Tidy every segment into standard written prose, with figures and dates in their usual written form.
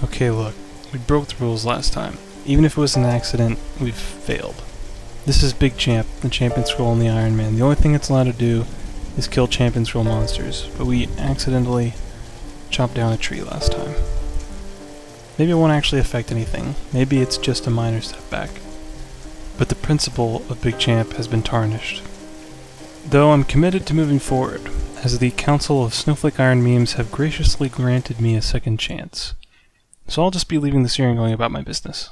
Okay, look, we broke the rules last time. Even if it was an accident, we've failed. This is Big Champ, the Champion Scroll Only Ironman. The only thing it's allowed to do is kill Champion Scroll monsters, but we accidentally chopped down a tree last time. Maybe it won't actually affect anything. Maybe it's just a minor setback. But the principle of Big Champ has been tarnished. Though I'm committed to moving forward, as the Council of Snowflake Iron Memes have graciously granted me a second chance. So I'll just be leaving this here and going about my business.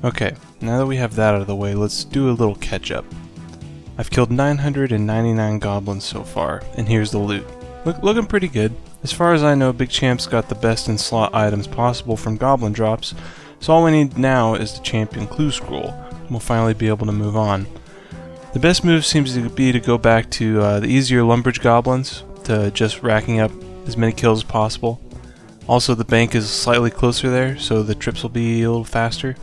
Okay, now that we have that out of the way, let's do a little catch-up. I've killed 999 goblins so far, and here's the loot. Looking pretty good. As far as I know, Big Champ's got the best in slot items possible from goblin drops, so all we need now is the Champion Clue Scroll, and we'll finally be able to move on. The best move seems to be to go back to the easier Lumbridge goblins, to just racking up as many kills as possible. Also, the bank is slightly closer there, so the trips will be a little faster.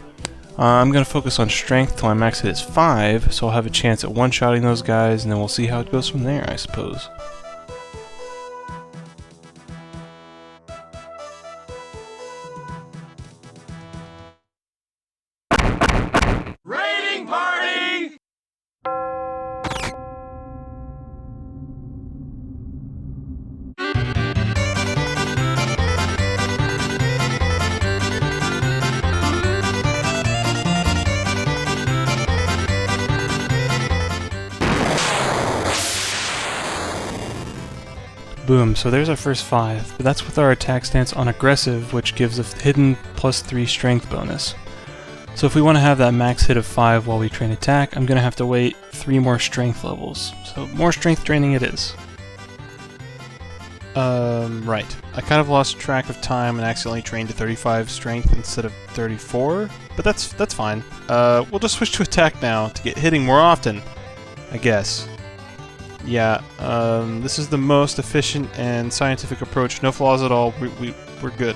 I'm going to focus on strength till my max hit is 5, so I'll have a chance at one-shotting those guys, and then we'll see how it goes from there, I suppose. Raiding party! Boom, so there's our first 5, but that's with our attack stance on aggressive, which gives a hidden +3 strength bonus. So if we want to have that max hit of 5 while we train attack, I'm going to have to wait 3 more strength levels. So more strength training it is. Right. I kind of lost track of time and accidentally trained to 35 strength instead of 34, but that's fine. We'll just switch to attack now to get hitting more often, I guess. Yeah, this is the most efficient and scientific approach. No flaws at all. We're good.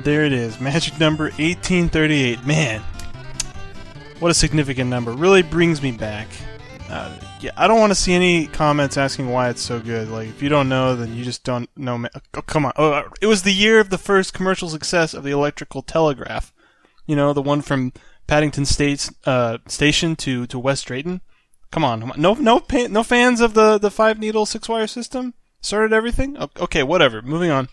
There it is, magic number 1838. Man, what a significant number. Really brings me back. Yeah, I don't want to see any comments asking why it's so good. Like, if you don't know, then you just don't know. Oh, come on. Oh, it was the year of the first commercial success of the electrical telegraph. You know, the one from Paddington Station to West Drayton. Come on. No fans of the 5-needle 6-wire system? Started everything? Okay, whatever. Moving on.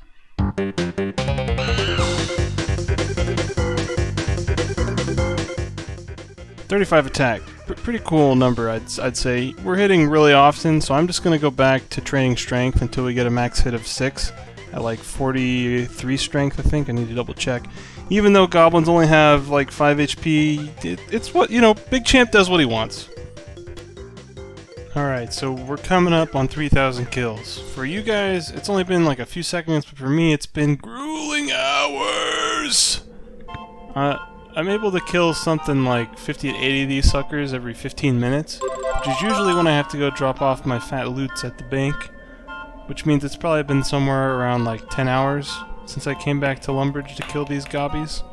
.35 attack. Pretty cool number, I'd say. We're hitting really often, so I'm just going to go back to training strength until we get a max hit of 6 at like 43 strength, I think. I need to double check. Even though goblins only have like 5 HP, it's what, you know, Big Champ does what he wants. Alright, so we're coming up on 3,000 kills. For you guys, it's only been like a few seconds, but for me, it's been grueling hours! I'm able to kill something like 50 to 80 of these suckers every 15 minutes, which is usually when I have to go drop off my fat loots at the bank, which means it's probably been somewhere around like 10 hours since I came back to Lumbridge to kill these gobbies.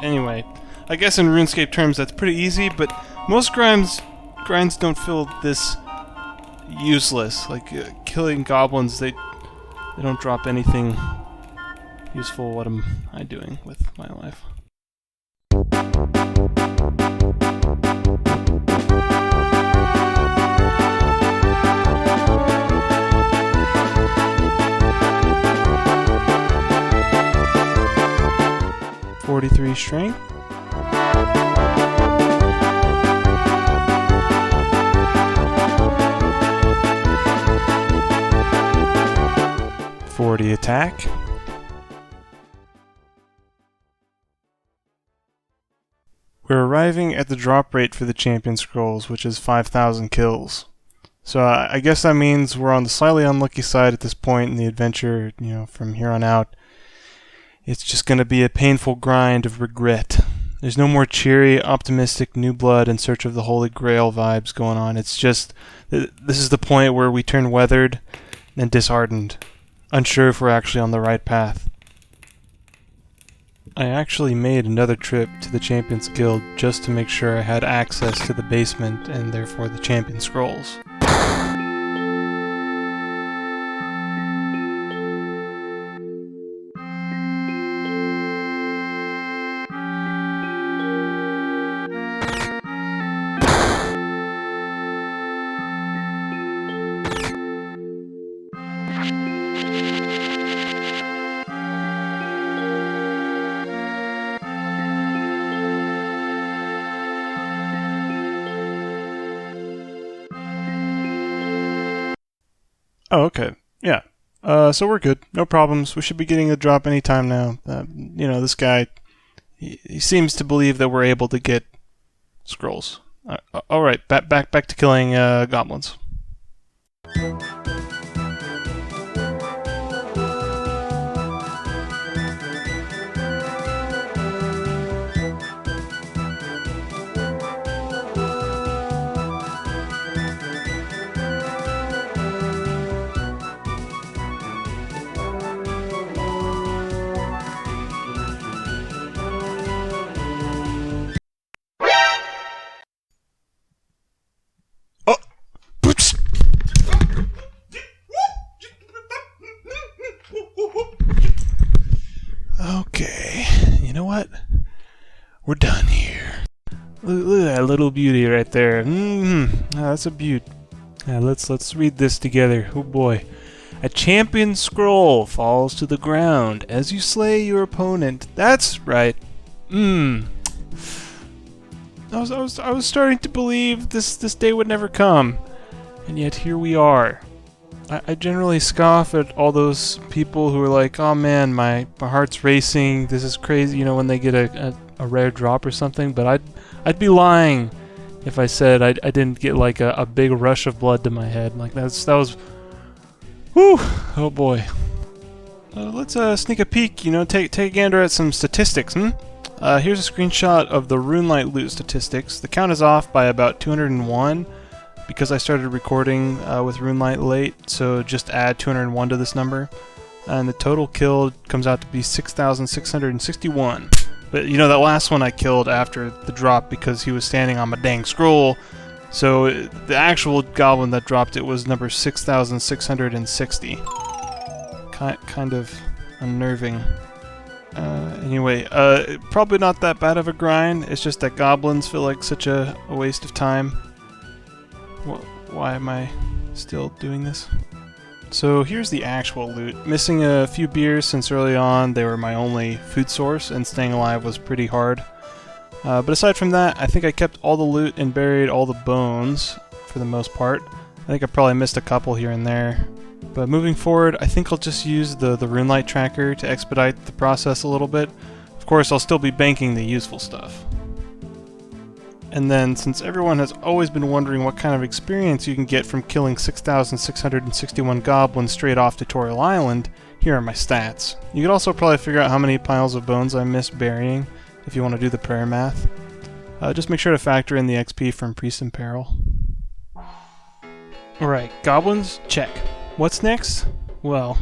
Anyway, I guess in RuneScape terms that's pretty easy, but most grinds don't feel this useless. Like killing goblins, they don't drop anything useful. What am I doing with my life? .43 strength. .40 attack. We're arriving at the drop rate for the Champion Scrolls, which is 5,000 kills. So I guess that means we're on the slightly unlucky side at this point in the adventure, you know, from here on out. it's just going to be a painful grind of regret. There's no more cheery, optimistic new blood in search of the Holy Grail vibes going on. It's just, this is the point where we turn weathered and disheartened, unsure if we're actually on the right path. I actually made another trip to the Champions Guild just to make sure I had access to the basement and therefore the Champion Scrolls. Oh, okay. Yeah. So we're good. No problems. We should be getting the drop anytime now. This guy, he seems to believe that we're able to get scrolls. Alright, back to killing goblins. Okay, you know what? We're done here. Look at that little beauty right there. That's a beaut. Let's read this together. Oh boy. A champion scroll falls to the ground as you slay your opponent. That's right. I was starting to believe this day would never come, and yet here we are. I generally scoff at all those people who are like, oh man, my heart's racing, this is crazy, when they get a rare drop or something, but I'd be lying if I said I didn't get like a big rush of blood to my head. Like that was, whew, oh boy. Let's sneak a peek, take a gander at some statistics, Here's a screenshot of the RuneLite loot statistics. The count is off by about 201. Because I started recording with RuneLite late, so just add 201 to this number. And the total killed comes out to be 6,661. But that last one I killed after the drop because he was standing on my dang scroll. So the actual goblin that dropped it was number 6,660. Kind of unnerving. Anyway, probably not that bad of a grind. It's just that goblins feel like such a waste of time. Why am I still doing this? So here's the actual loot. Missing a few beers since early on they were my only food source and staying alive was pretty hard. But aside from that, I think I kept all the loot and buried all the bones for the most part. I think I probably missed a couple here and there. But moving forward, I think I'll just use the RuneLite tracker to expedite the process a little bit. Of course, I'll still be banking the useful stuff. And then, since everyone has always been wondering what kind of experience you can get from killing 6,661 goblins straight off Tutorial Island, here are my stats. You could also probably figure out how many piles of bones I missed burying, if you want to do the prayer math. Just make sure to factor in the XP from Priest in Peril. Alright, goblins, check. What's next? Well...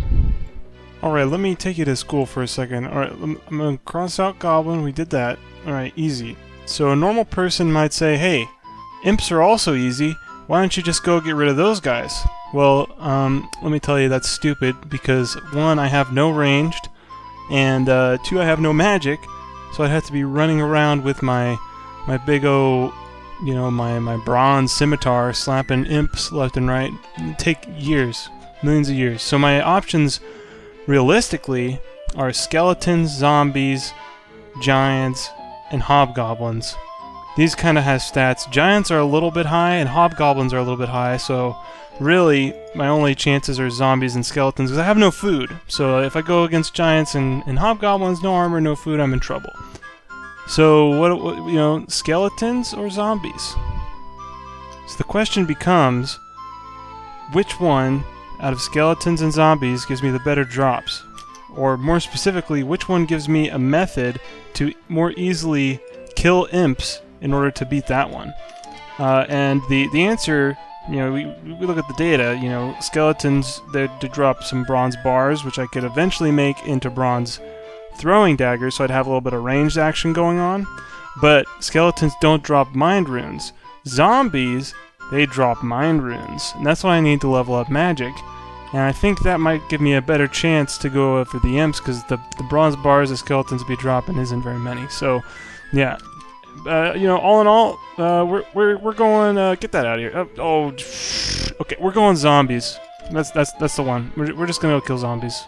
Alright, let me take you to school for a second. Alright, I'm gonna cross out goblin, we did that. Alright, easy. So a normal person might say, hey, imps are also easy, why don't you just go get rid of those guys? Well, let me tell you that's stupid, because 1, I have no ranged, and 2, I have no magic, so I'd have to be running around with my big O, my bronze scimitar, slapping imps left and right. It'd take years, millions of years. So my options, realistically, are skeletons, zombies, giants, and hobgoblins. These kind of have stats. Giants are a little bit high, and hobgoblins are a little bit high, so really, my only chances are zombies and skeletons, because I have no food. So if I go against giants and hobgoblins, no armor, no food, I'm in trouble. So, what skeletons or zombies? So the question becomes, which one out of skeletons and zombies gives me the better drops? or more specifically, which one gives me a method to more easily kill imps in order to beat that one. And the answer, you know, we look at the data, you know, skeletons, they drop some bronze bars, which I could eventually make into bronze throwing daggers, so I'd have a little bit of ranged action going on. But skeletons don't drop mind runes. Zombies, they drop mind runes, and that's why I need to level up magic. And I think that might give me a better chance to go after the imps, because the bronze bars the skeletons be dropping isn't very many. So, yeah. You know, all in all, we're going. Get that out of here. Okay, we're going zombies. That's the one. We're just gonna go kill zombies.